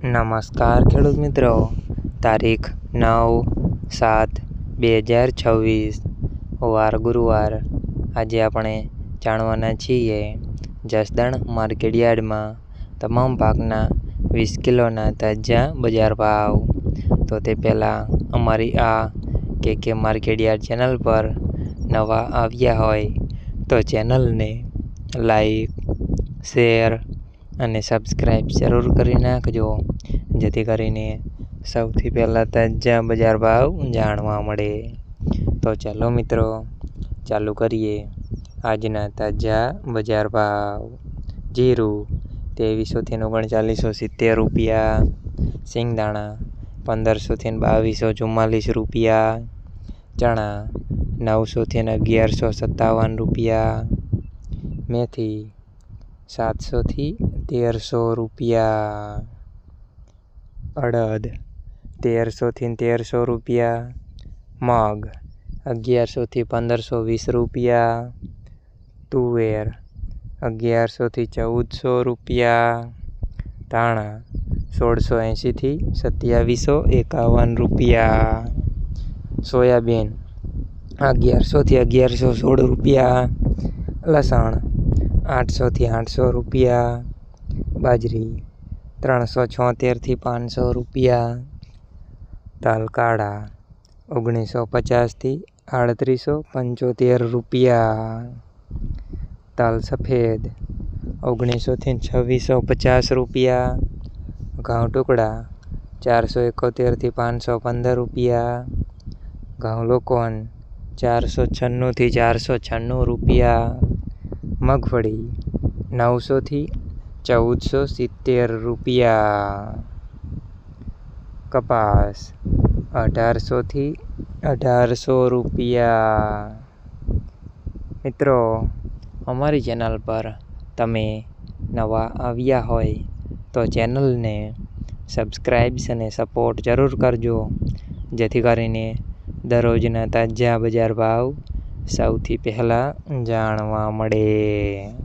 નમસ્કાર ખેડૂત મિત્રો, તારીખ 9/7/2026 વાર ગુરુવાર। આજે આપણે જાણવાના છીએ જસદણ માર્કેટયાર્ડમાં તમામ પાકના 20 કિલોના તાજા બજાર ભાવ। તો તે પહેલાં અમારી આ KK માર્કેટયાર્ડ ચેનલ પર નવા આવ્યા હોય તો ચેનલને લાઈક, શેર અને સબસ્ક્રાઈબ જરૂર કરી નાખજો, જેથી કરીને સૌથી પહેલાં તાજા બજાર ભાવ જાણવા મળે। તો ચાલો મિત્રો, ચાલુ કરીએ આજના તાજા બજાર ભાવ। જીરું 2300 થી 3970 રૂપિયા, સિંગદાણા 1500 થી 2244 રૂપિયા, ચણા 900 થી 1157 રૂપિયા, મેથી 700 થી 1300 રૂપિયા, અડદ 1300 થી 1300 રૂપિયા, મગ 1100 થી 1520 રૂપિયા, તુવેર 1100 થી 1400 રૂપિયા, ધાણા 1680 થી 2751 રૂપિયા, સોયાબીન 1100 થી 1116 રૂપિયા, લસણ 800 થી 800 રૂપિયા, બાજરી 376 થી 500 રૂપિયા, તલ કાળા 1950 થી 3875 રૂપિયા, તલ સફેદ 1900 થી 2650 રૂપિયા, ઘઉં ટુકડા 471 થી 515 રૂપિયા, ઘઉં લોકોન 496 થી 496 રૂપિયા, મગફળી 900 થી 1470 રૂપિયા, કપાસ 1800 થી 1800 રૂપિયા। મિત્રો, અમારી ચેનલ પર તમે નવા આવ્યા હોય તો ચેનલને સબસ્ક્રાઈબ અને સપોર્ટ જરૂર કરજો, જેથી કરીને દરરોજના તાજા બજાર ભાવ સૌથી પહેલાં જાણવા મળે।